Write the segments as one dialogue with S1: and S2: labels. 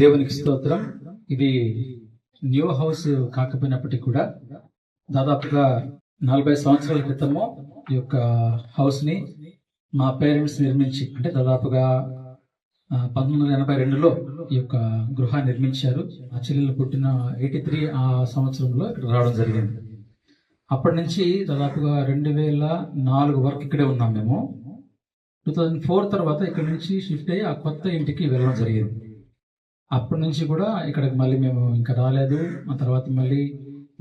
S1: దేవునికి స్తోత్రం. ఇది న్యూ హౌస్ కాకపోయినప్పటికీ కూడా దాదాపుగా 40 సంవత్సరాల క్రితము ఈ యొక్క హౌస్ ని మా పేరెంట్స్ నిర్మించి, అంటే దాదాపుగా 1982లో ఈ యొక్క గృహాన్ని నిర్మించారు. మా చెల్లెలు పుట్టిన 83 ఆ సంవత్సరంలో ఇక్కడ రావడం జరిగింది. అప్పటి నుంచి దాదాపుగా 2004 వరకు ఇక్కడే ఉన్నాం మేము. 2004 తర్వాత ఇక్కడ నుంచి షిఫ్ట్ అయ్యి ఆ కొత్త ఇంటికి వెళ్ళడం జరిగింది. అప్పటి నుంచి కూడా ఇక్కడికి మళ్ళీ మేము ఇంకా రాలేదు. ఆ తర్వాత మళ్ళీ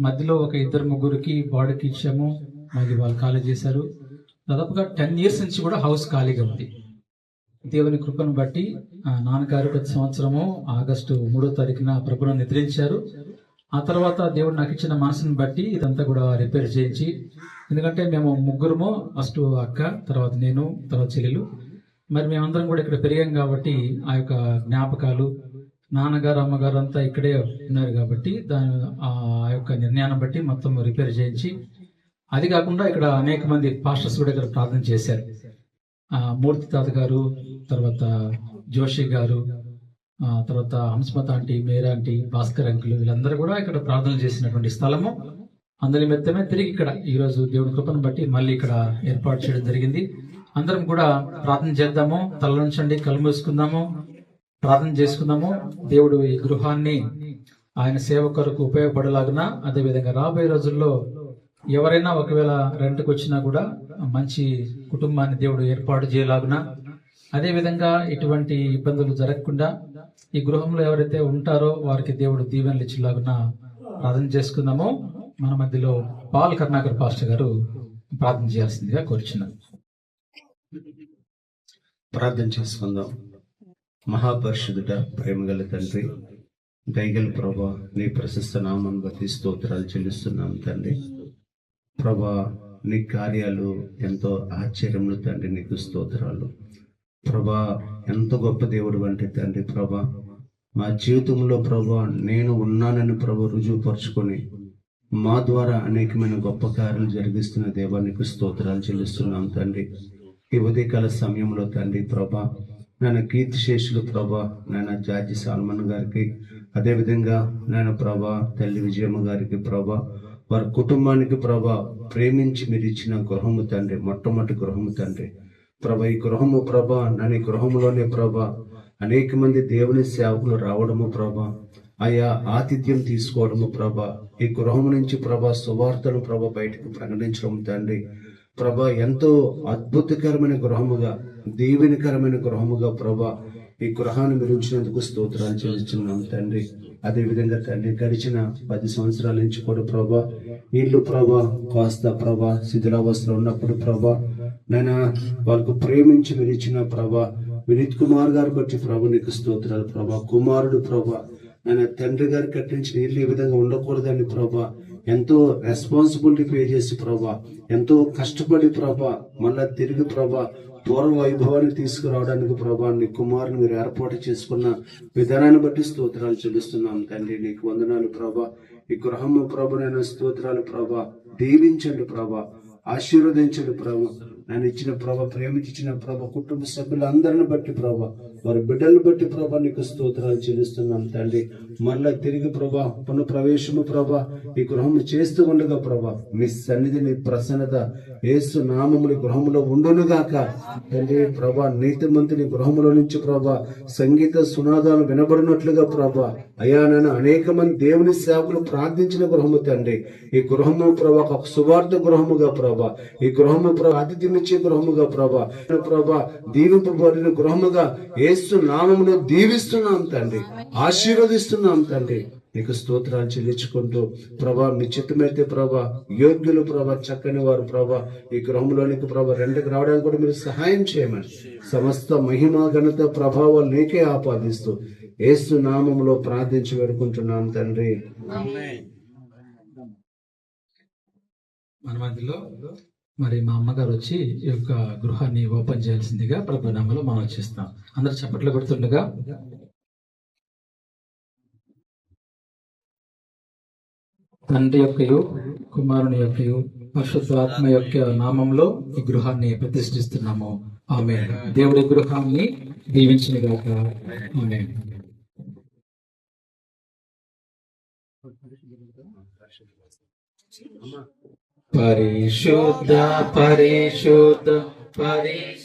S1: మధ్యలో ఒక 2-3కి బాడీకి ఇచ్చాము, మళ్ళీ వాళ్ళు ఖాళీ చేశారు. దాదాపుగా 10 years నుంచి కూడా హౌస్ ఖాళీగా ఉంది. దేవుని కృపను బట్టి నాన్నగారు గత సంవత్సరము ఆగస్టు 3వ తారీఖున ప్రభువును నిద్రించారు. ఆ తర్వాత దేవుడు నాకు ఇచ్చిన మనసుని బట్టి ఇదంతా కూడా రిపేర్ చేయించి, ఎందుకంటే మేము ముగ్గురము, ఫస్ట్ అక్క, తర్వాత నేను, తర్వాత చెల్లెలు, మరి మేమందరం కూడా ఇక్కడ పెరిగాం కాబట్టి ఆ యొక్క జ్ఞాపకాలు, నాన్నగారు అమ్మగారు అంతా ఇక్కడే ఉన్నారు కాబట్టి ఆ యొక్క నిర్ణయాన్ని బట్టి మొత్తం రిపేర్ చేయించి, అది కాకుండా ఇక్కడ అనేక మంది పాస్టర్స్ కూడా ఇక్కడ ప్రార్థన చేశారు. మూర్తి తాత గారు, తర్వాత జోషి గారు, తర్వాత హంస్మత ఆంటీ, మేరా ఆంటీ, భాస్కర్ అంకులు, వీళ్ళందరూ కూడా ఇక్కడ ప్రార్థన చేసినటువంటి స్థలము. అందరి మెత్తమే తిరిగి ఇక్కడ ఈరోజు దేవుని కృపను బట్టి మళ్ళీ ఇక్కడ ఏర్పాటు చేయడం జరిగింది. అందరం కూడా ప్రార్థన చేద్దాము. తలనుంచండి, కళ్ళు మూసుకుందాము, ప్రార్థన చేసుకుందాము. దేవుడు ఈ గృహాన్ని ఆయన సేవ కొరకు ఉపయోగపడేలాగున, అదేవిధంగా రాబోయే రోజుల్లో ఎవరైనా ఒకవేళ రెంట్కి వచ్చినా కూడా మంచి కుటుంబాన్ని దేవుడు ఏర్పాటు చేయలాగున, అదేవిధంగా ఇటువంటి ఇబ్బందులు జరగకుండా ఈ గృహంలో ఎవరైతే ఉంటారో వారికి దేవుడు దీవెనలు ఇచ్చేలాగున ప్రార్థన చేసుకుందాము. మన మధ్యలో పాల్ కర్ణాకర్ పాస్టర్ గారు ప్రార్థన చేయాల్సిందిగా కోరుచున్నారు.
S2: ప్రార్థన చేసుకుందాం. మహాపరిశుద్ధుడ, ప్రేమగల తండ్రి, దయగల ప్రభా, నీ ప్రశస్త నామాన్ని బట్టి స్తోత్రాలు చెల్లిస్తున్నాం తండ్రి. ప్రభా, నీ కార్యాలు ఎంతో ఆశ్చర్యములు తండ్రి, నీకు స్తోత్రాలు. ప్రభా, ఎంత గొప్ప దేవుడు అంటే తండ్రి, ప్రభా మా జీవితంలో ప్రభా నేను ఉన్నానని ప్రభు రుజువుపరుచుకొని మా ద్వారా అనేకమైన గొప్ప కార్యాలు జరిగిస్తున్న దేవా, నీకు స్తోత్రాలు చెల్లిస్తున్నాం తండ్రి. ఈ ఉదయకాల సమయంలో తండ్రి ప్రభా, నాయన కీర్తిశేషులు ప్రభా, నాయన జార్జి సాల్మన్ గారికి, అదేవిధంగా నాయన ప్రభా తల్లి విజయమ్మ గారికి ప్రభా, వారి కుటుంబానికి ప్రభా ప్రేమించి మీరు ఇచ్చిన గృహము తండ్రి, మొట్టమొదటి గృహము తండ్రి ప్రభా. ఈ గృహము ప్రభా, నన్ను ఈ గృహంలోనే ప్రభా అనేక మంది దేవుని సేవకులు రావడము ప్రభా, ఆయా ఆతిథ్యం తీసుకోవడము ప్రభా, ఈ గృహం నుంచి ప్రభా సువార్తను ప్రభా బయటకు ప్రకటించడం తండ్రి ప్రభా, ఎంతో అద్భుతకరమైన గృహముగా, దీవెనకరమైన గృహముగా ప్రభా ఈ గృహాన్ని మీరు ఉంచినందుకు స్తోత్రాలు చెల్లిస్తున్నాం తండ్రి. అదేవిధంగా తండ్రి గడిచిన 10 సంవత్సరాల నుంచి కూడా ప్రభా ఇల్లు ప్రభా కాస్త ప్రభా శిథిలావస్థలో ఉన్నప్పుడు ప్రభా నేను వాళ్ళకు ప్రేమించి మీరు ఇచ్చిన ప్రభా వినీత్ కుమార్ గారు బట్టి ప్రభు నీకు స్తోత్రాలు ప్రభా. కుమారుడు ప్రభా, నేను తండ్రి గారు కట్టించిన ఇల్లు ఈ విధంగా ఉండకూడదని ప్రభా ఎంతో రెస్పాన్సిబిలిటీ పే చేసి ప్రభా, ఎంతో కష్టపడి ప్రభా మళ్ళా తిరిగి ప్రభా పూర్వ వైభవాన్ని తీసుకురావడానికి ప్రభా నీ కుమారుని మీరు ఏర్పాటు చేసుకున్న విధానాన్ని బట్టి స్తోత్రాలు చెల్లిస్తున్నాం తండ్రి. నీకు వందనాలు ప్రభా. ఈ గృహము ప్రభు నేను స్తోత్రాలు ప్రభా, దీవించండి ప్రభా, ఆశీర్వదించండి ప్రభా. నేను ఇచ్చిన ప్రభా, ప్రేమించిన ప్రభా కుటుంబ సభ్యులందరిని బట్టి ప్రభా, వారి బిడ్డలను బట్టి ప్రభా నీకు స్తోత్రాలు చెల్లిస్తున్నాం తండ్రి. మళ్ళా తిరిగి ప్రభా పునఃప్రవేశము ప్రభా ఈ గృహము చేస్తూ ఉండగా ప్రభా మీ సన్నిధి, నీ ప్రసన్నత యేసు నామముని గృహములో ఉండునుగాక తండ్రి ప్రభా. నీతిమంతుని గృహములో నుంచి ప్రభా సంగీత సునాదాలు వినబడినట్లుగా ప్రభా అయా నేను అనేక మంది దేవుని సేవకులు ప్రార్థించిన గృహము తండ్రి. ఈ గృహము ప్రభా ఒక సువార్త గృహముగా ప్రభా, ఈ గృహము ప్రభా అతిథినిచ్చే గృహముగా ప్రభా ప్రభా దీవింపబడిన గృహముగా యేసు నామమును దీవిస్తున్నాం తండ్రి, ఆశీర్వదిస్తున్నాం తండ్రి. నీకు స్తోత్రాలు చెల్లించుకుంటూ ప్రభా మీ చిత్తమైతే ప్రభా యోగ్యులు ప్రభా చక్కని వారు ప్రభా ఈ గృహంలోనికి ప్రభా రెండుకు రావడానికి కూడా మీరు సహాయం చేయమని సమస్త మహిమ ఘనత ప్రభావాలు నీకే ఆపాదిస్తూ యేసు నామములో ప్రార్థించి వేడుకుంటున్నాం తండ్రి.
S1: మన మధ్యలో మరి మా అమ్మగారు వచ్చి ఈ యొక్క గృహాన్ని ఓపెన్ చేయాల్సిందిగా ప్రభు నామములో మనం వచ్చేస్తాం. అందరు చప్పట్లు కొడుతుండగా తండ్రి యొక్కయు కుమారుని యొక్కయు పరిశుద్ధాత్మ యొక్క నామంలో ఈ గృహాన్ని ప్రతిష్ఠిస్తున్నాము. ఆమేన్. దేవుడి గృహాన్ని దీవించును గాక. ఆమేన్. పరిశుద్ధ పరిశుద్ధ పరిశుద్ధ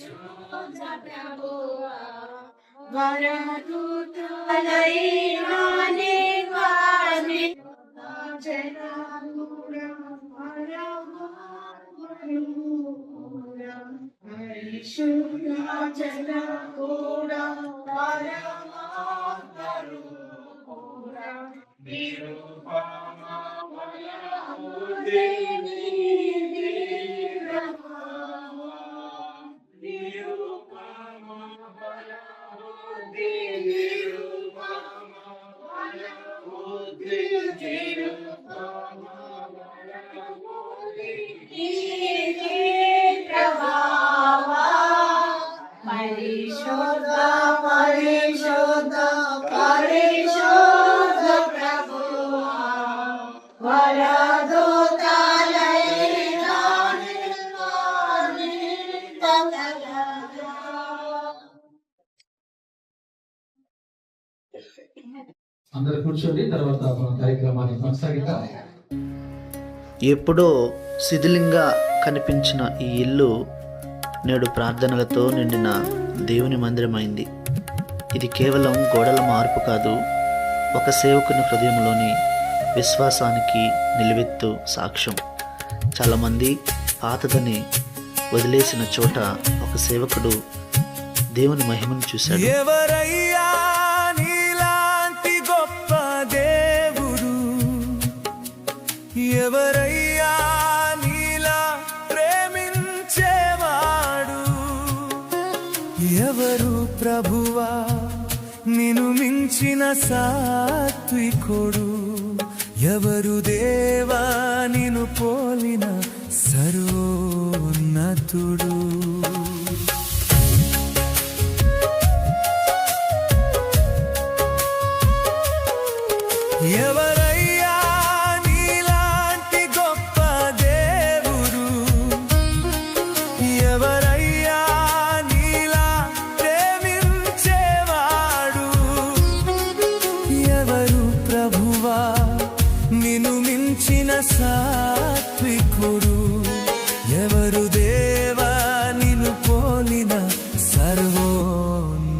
S1: అందరు కూర్చోండి. తర్వాత మన కార్యక్రమాన్ని కొనసాగిద్దాం.
S3: ఎప్పుడో శిథిలంగా కనిపించిన ఈ ఇల్లు నేడు ప్రార్థనలతో నిండిన దేవుని మందిరమైంది. ఇది కేవలం గోడల మార్పు కాదు, ఒక సేవకుని హృదయంలోని విశ్వాసానికి నిలువెత్తు సాక్ష్యం. చాలామంది పాతదని వదిలేసిన చోట ఒక సేవకుడు దేవుని మహిమను చూశాడు.
S4: ఎవరయ్యా నీలాంటి గొప్ప దేవుడు, ఎవరయ్యా నీలా ప్రేమించేవాడు, ఎవరు ప్రభువా నిన్ను మించిన సాత్వికుడు, ఎవరు దేవా నిన్ను పోలిన సర్వోన్నతుడు. ఎవరయ్యా నీలాంటి గొప్ప దేవుడు, ఎవరయ్యా నీలా ప్రేమించేవాడు, ఎవరు ప్రభువా నిన్ను మించిన సాత్వికుడు, ఎవరు దేవా నిన్ను పోలిన సర్వోన్నతుడు.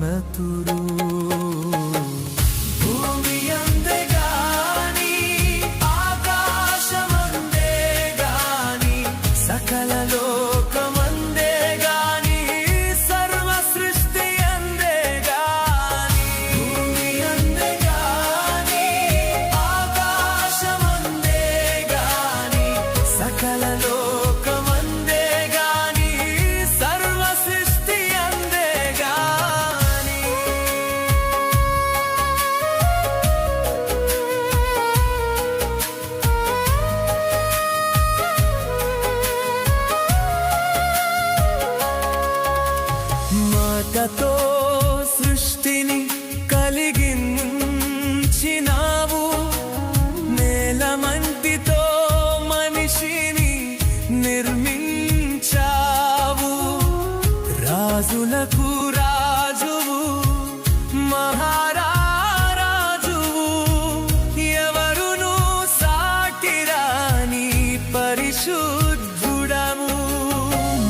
S4: మాటతో సృష్టిని కలిగించినావు, నేలమంటితో మనిషిని నిర్మించావు, రాజులకు రాజువు మహారాజువు, ఎవరును సాటిరాని పరిశుద్ధుడము.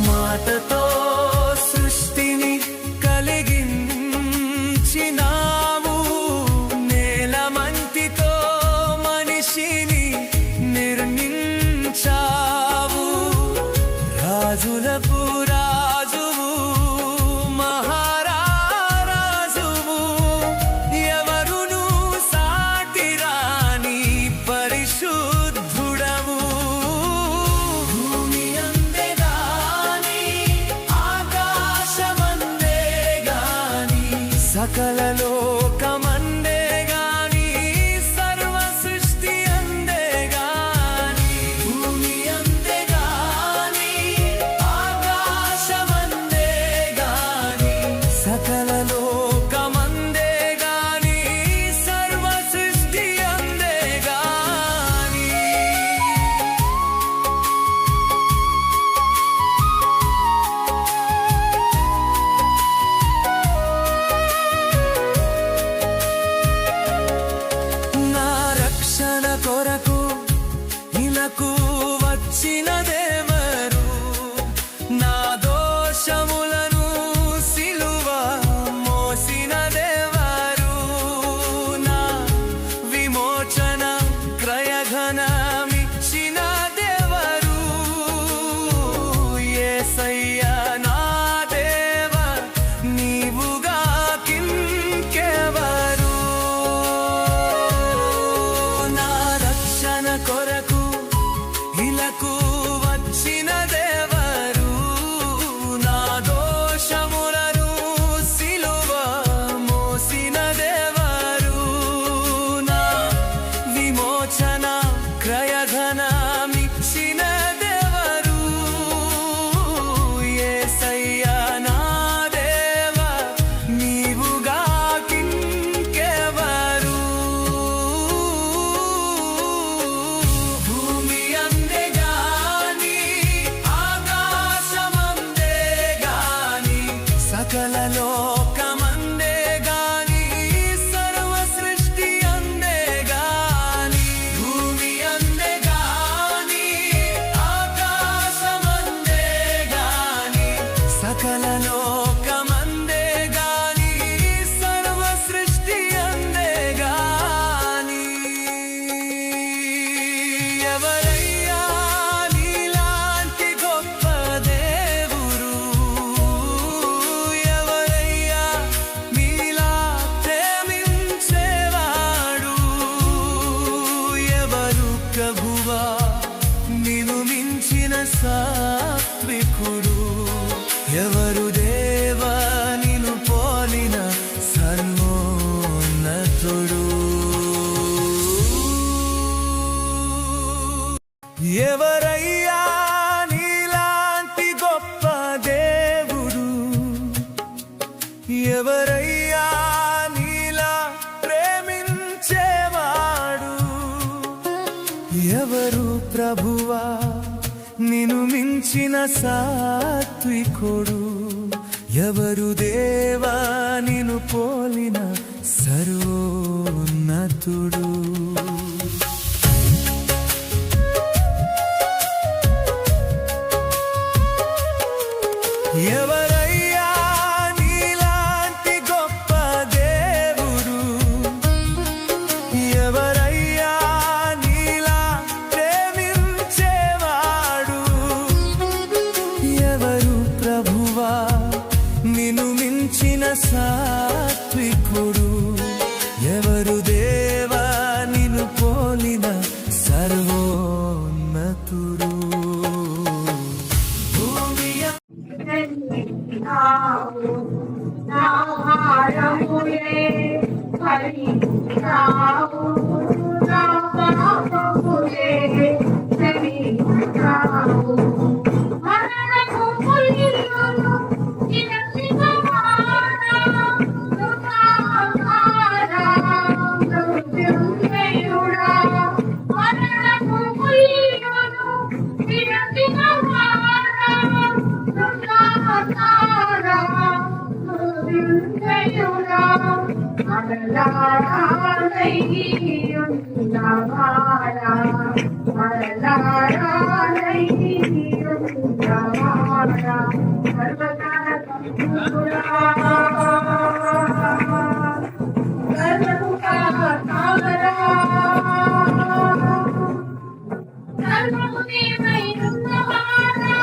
S4: మాటతో సృష్టిని కలిగించినావు, నేలమంటితో మనిషిని నిర్మించావు, రాజులకు రాజువు మహారాజువు, ఎవరును సాటిరాని పరిశుద్ధుడము. భూమి అందే గాని ఆకాశమందే గాని సకల లోకమందే గాని సర్వ సృష్టి అందే గాని, భూమి అందే గాని ఆకాశమందే గాని సకల లోకమందే గాని సర్వ సృష్టి అందే గాని. దోషములను సిలువ మోసిన దేవరు నా విమోచన క్రయధనమిచ్చిన దేవరు యేసయ్యా నా దేవ నీవుగా కింకెవరు నా రక్షణ కొరకు ఇలకు వచ్చిన దేవరు నా దోషములను సిలువ మోసిన దేవరు నా విమోచన క్రయధనమిచ్చిన దేవరు యేసయ్యా నా దేవ నీవుగా కింకెవరు భూమి అందే గాని ఆకాశమందే గాని సకల లోకమందే గాని సర్వ సృష్టి అందే గాని భూమి అందే గాని ఆకాశమందే గాని సకల లోకమందే గాని సర్వ సృష్టి అందే గాని ఎవరయ్యా నీలాంటి గొప్ప దేవురు ఎవరయ్యా నీలా ప్రేమించేవాడు ఎవరు ప్రభువా నిన్ను మించిన సాత్వికుడు ఎవరు దేవా నిన్ను పోలిన సర్వోన్నతుడు ఎవరయ్యా నీలాంటి గొప్ప దేవుడు ఎవరయ్యా నీలా ప్రేమించేవాడు ఎవరు ప్రభువా నిన్ను మించిన సాత్వికుడు ఎవరు దేవా నిన్ను పోలిన సర్వోన్నతుడు ఎవరయ్యా నీలాంటి గొప్ప దేవుడు ఎవరయ్యా నీలా ప్రేమించేవాడు ఎవరు ప్రభువా నిన్ను మించిన సాత్వికుడు ఎవరు దేవా నిన్ను పోలిన సర్వోన్నతుడు భూమి
S5: నా భారములే హరించావు నా పాపములే క్షమించావు మరణము పులియును చిరశివమానా సుఖాకారా మృత్యుంజయుడా మరణము పులియును చిరశివమానా సుఖాకారా మృత్యుంజయుడా మరలారాలయ్యున్నవాడా మరలారాలయ్యున్నవాడా సర్వకాల సంపూర్ణా సర్వముఖ కామరా సర్వము నీవైయున్నవాడా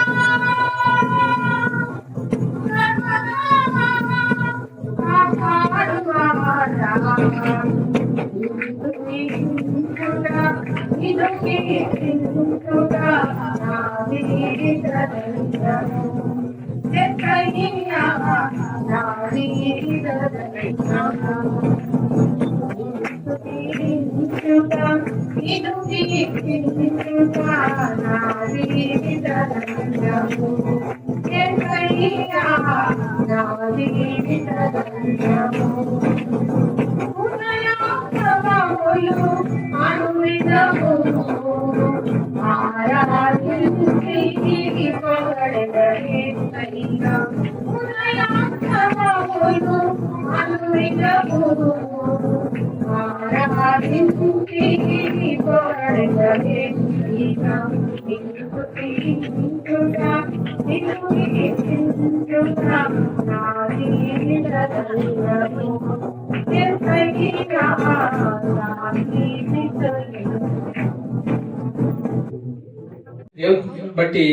S5: ఆరాధించుట
S1: దేవుని బట్టి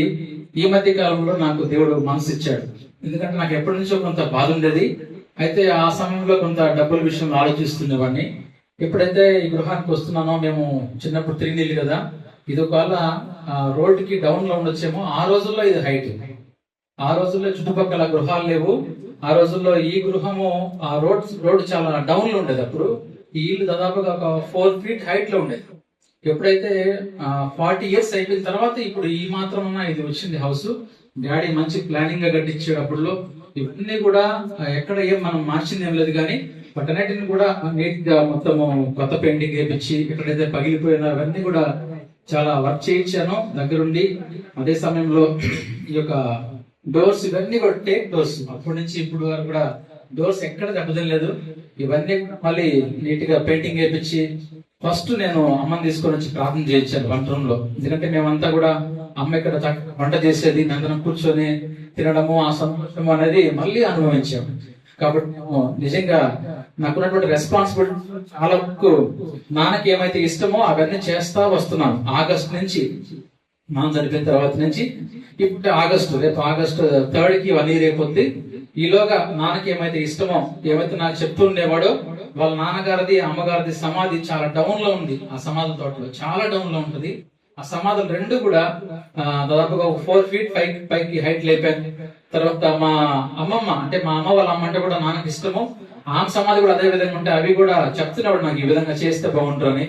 S1: ఈ మధ్య కాలంలో నాకు దేవుడు మనసు ఇచ్చాడు. ఎందుకంటే నాకు ఎప్పటి నుంచో కొంత బాధ ఉండేది. అయితే ఆ సమయంలో కొంత డబ్బుల విషయంలో ఆలోచిస్తుండేవాడిని. ఎప్పుడైతే ఈ గృహానికి వస్తున్నానో, మేము చిన్నప్పుడు తిరిగి కదా, ఇది ఒకవేళ రోడ్డుకి డౌన్ లో ఉండొచ్చేమో. ఆ రోజుల్లో ఇది హైట్, ఆ రోజుల్లో చుట్టుపక్కల గృహాలు లేవు. ఆ రోజుల్లో ఈ గృహము ఆ రోడ్ చాలా డౌన్ లో ఉండేది. అప్పుడు ఈ ఇల్లు దాదాపుగా ఒక 4 feet హైట్ లో ఉండేది. ఎప్పుడైతే 40 years అయిపోయిన తర్వాత ఇప్పుడు ఈ మాత్రం ఇది వచ్చింది హౌస్. డాడీ మంచి ప్లానింగ్ గా కట్టించాడు. అప్పుడులో ఇవన్నీ కూడా ఎక్కడ ఏం మనం మార్చింది ఏం లేదు, కానీ వాటన్నిటిని కూడా నీట్ గా మొత్తము కొత్త పెయింటింగ్ వేయించి, ఎక్కడైతే పగిలిపోయినా అవన్నీ కూడా చాలా వర్క్ చేయించాను దగ్గరుండి. అదే సమయంలో ఈ యొక్క డోర్స్ ఇవన్నీ కూడా టేక్ డోర్స్, అప్పటి నుంచి ఇప్పుడు వరకు కూడా డోర్స్ ఎక్కడ దెబ్బతినలేదు. ఇవన్నీ కూడా మళ్ళీ నీట్ గా పెయింటింగ్ వేయించి, ఫస్ట్ నేను అమ్మని తీసుకొని వచ్చి ప్రార్థన చేయించాను వంట రూమ్ లో. ఎందుకంటే మేమంతా కూడా అమ్మ ఇక్కడ చక్కగా వంట చేసేది, అందరం కూర్చొని తినడము, ఆ సంతోషము అనేది మళ్ళీ అనుభవించాము. కాబట్టి మేము నిజంగా నాకున్నటువంటి రెస్పాన్సిబిలిటీ చాలా వరకు నాన్నకి ఏమైతే ఇష్టమో అవన్నీ చేస్తా వస్తున్నాను. ఆగస్ట్ నుంచి, నాన్న చనిపోయిన తర్వాత నుంచి ఇప్పుడు రేపు ఆగస్టు 3rd కి 1 year అయిపోద్ది. ఈలోగా నాన్నకి ఏమైతే ఇష్టమో, ఏమైతే నాకు చెప్తూ ఉండేవాడో, వాళ్ళ నాన్నగారిది అమ్మగారిది సమాధి చాలా డౌన్ లో ఉంది. ఆ సమాధుల తోటలో చాలా డౌన్ లో ఉంటది. ఆ సమాధులు రెండు కూడా దాదాపుగా 4 feet పైకి హైట్ లేపాను. తర్వాత మా అమ్మమ్మ, అంటే మా అమ్మ వాళ్ళ అమ్మ అంటే కూడా నాన్నకి ఇష్టము. ఆమె సమాధి కూడా అదే విధంగా ఉంటే అవి కూడా చెప్తున్నాడు నాకు ఈ విధంగా చేస్తే బాగుంటుందని.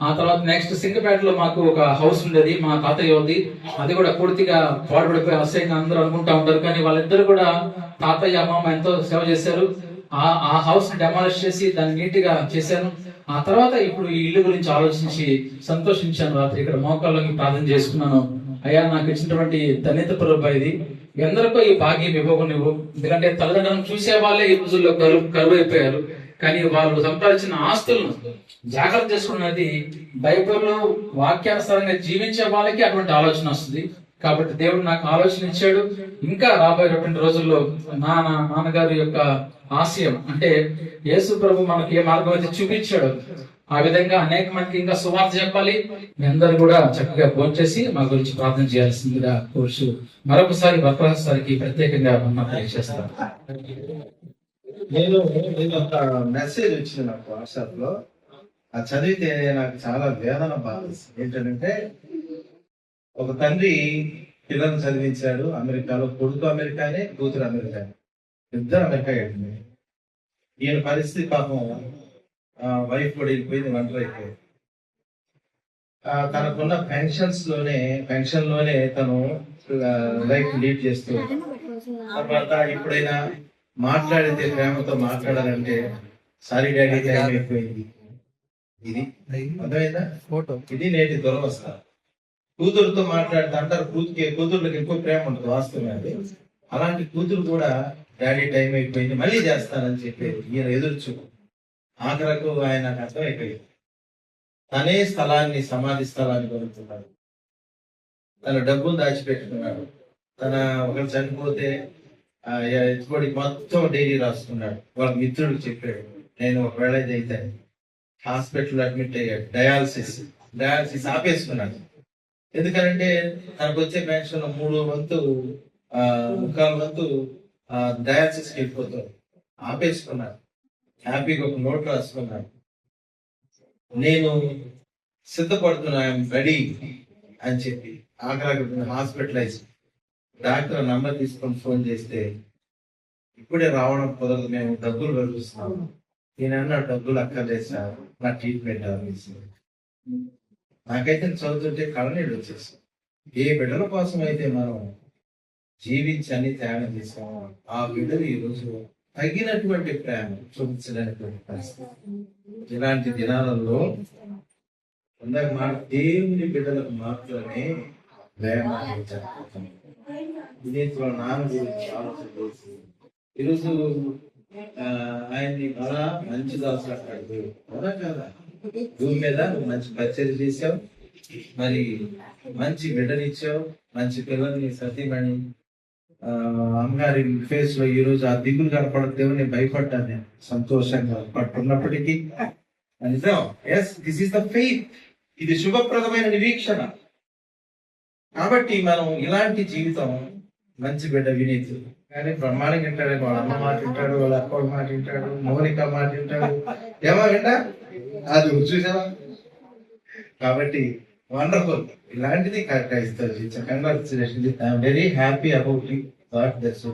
S1: ఆ తర్వాత నెక్స్ట్ సింగపేటలో మాకు ఒక హౌస్ ఉండేది, మా తాతయ్య ఉంది. అది కూడా పూర్తిగా పాడుపడిపోయి అసహ్యంగా అందరూ అనుకుంటా ఉంటారు, కానీ వాళ్ళిద్దరు కూడా తాతయ్య అమ్మమ్మ ఎంతో సేవ చేశారు. ఆ హౌస్ ని డెమాలిష్ చేసి దాన్ని నీట్ గా చేశాను. ఆ తర్వాత ఇప్పుడు ఈ ఇల్లు గురించి ఆలోచించి సంతోషించాను. రాత్రి ఇక్కడ మోకాళ్ళకి ప్రార్థన చేసుకున్నాను. అయ్యా, నాకు ఇచ్చినటువంటి ధన్యత ప్రభు, ఇది ఎందరికో ఈ భాగ్యం ఇవ్వకు నువ్వు. ఎందుకంటే తల్లిదండ్రులను చూసే వాళ్ళే ఈ రోజుల్లో కరువు అయిపోయారు. కానీ వాళ్ళు సంపాదించిన ఆస్తులను జాగ్రత్త చేసుకున్నది బైబిల్లో వాక్యానుసారంగా జీవించే వాళ్ళకి అటువంటి ఆలోచన వస్తుంది. కాబట్టి దేవుడు నాకు ఆలోచన ఇచ్చాడు. ఇంకా రాబోయేటువంటి రోజుల్లో నాన్నగారి యొక్క ఆశయం అంటే యేసు ప్రభు మనకి ఏ మార్గం అయితే చూపించాడు, ఆ విధంగా అనేక మందికి ఇంకా సువార్త చెప్పాలి. మీ అందరూ కూడా చక్కగా ఫోన్ చేసి మా గురించి ప్రార్థన చేయాల్సిందిగా కోర్చు మరొకసారి వరప్రసారికి ప్రత్యేకంగా తెలియజేస్తాను.
S6: నేను ఒక మెసేజ్ వచ్చింది నాకు వాట్సాప్ లో. అది చదివితే నాకు చాలా వేదన బాధ. ఏంటంటే ఒక తండ్రి పిల్లల్ని చదివించాడు అమెరికాలో. కొడుకు అమెరికానే, కూతురు అమెరికానే, ఇద్దరు అమెరికా వెళ్ళింది. ఈయన పరిస్థితి పాపం, వైఫ్ కూడా వెళ్ళిపోయింది, ఒంటరి అయిపోయింది. తనకున్న పెన్షన్ లోనే తను లైఫ్ లీడ్ చేస్తూ, తర్వాత ఎప్పుడైనా మాట్లాడితే ప్రేమతో మాట్లాడాలంటే సారీ డాడీ టైం అయిపోయింది. ఇది అర్థమైందా? ఇది నేటి దురవస్థ. కూతురుతో మాట్లాడితే అంటారు కూతుర్లకు ఎక్కువ ప్రేమ ఉంటుంది, వాస్తవమే అది. అలాంటి కూతురు కూడా డాడీ టైం అయిపోయింది మళ్ళీ చేస్తానని చెప్పి ఈయన ఎదుర్చు. ఆఖరకు ఆయనకు అర్థమైపోయింది. తనే సమాధి స్థలాన్ని కొనుక్కున్నాడు. తన డబ్బులు దాచిపెట్టుకున్నాడు. తన ఒకరు చనిపోతే ఎత్తుబడికి మొత్తం డైరీ రాసుకున్నాడు. వాళ్ళ మిత్రుడికి చెప్పాడు, నేను ఒకవేళ అయితే హాస్పిటల్ అడ్మిట్ అయ్యాడు. డయాలసిస్ ఆపేసుకున్నాడు. ఎందుకంటే తనకు వచ్చే పెన్షన్ 3/4 డయాలసిస్కి వెళ్ళిపోతాడు. ఆపేసుకున్నాడు. హ్యాపీగా ఒక నోట్ రాసుకున్నాడు, నేను సిద్ధపడుతున్నా, ఐఎమ్ రెడీ అని చెప్పి. ఆఖరికి హాస్పిటలైజ్. డాక్టర్ నంబర్ తీసుకొని ఫోన్ చేస్తే, ఇప్పుడే రావడం కుదరదు, మేము డబ్బులు వెలుస్తున్నాము. నేనన్నా డబ్బులు అక్కర్లేదు సార్, నా ట్రీట్మెంట్ అనేసి. నాకైతే చదువుతుంటే కళ్ళనీళ్ళు వచ్చేసి. ఏ బిడ్డల కోసం అయితే మనం జీవించి అన్ని త్యాగం చేసాము, ఆ బిడ్డలు ఈ రోజు తగినటువంటి ప్రేమ చూపించడానికి పరిస్థితి. ఇలాంటి దినాలలో దేవుని బిడ్డలకు మాత్రమే ప్రేమ. దీంట్లో నాన్న గురించి ఆలోచన చేసి ఈరోజు ఆయన్ని బాగా మంచి దాసాడు కదా. భూమి మీద నువ్వు మంచి పరిచయం చేసావు, మరి మంచి బిడ్డనిచ్చావు, మంచి పిల్లల్ని సతీమణి అమ్మగారి ఫేస్ లో ఈ రోజు ఆ దిగులు కనపడదు, దేవుని భయపడ్డాను నేను సంతోషంగా పట్టుకున్నప్పటికీ నిజం. Yes, this is the faith. ఇది శుభప్రదమైన నిరీక్షణ. కాబట్టి మనం ఇలాంటి జీవితం, మంచి బిడ్డ వినీత్ కానీ బ్రహ్మాండంగా వింటాడు. వాళ్ళ అమ్మ మాట వింటాడు, వాళ్ళ అక్క మాట వింటాడు, మౌనిక మాట వింటాడు. ఏమో వింటా అది చూసావా. కాబట్టి వండర్ఫుల్. ఇలాంటిది క్రైస్తవ congratulation. I'm very happy about you. God bless you.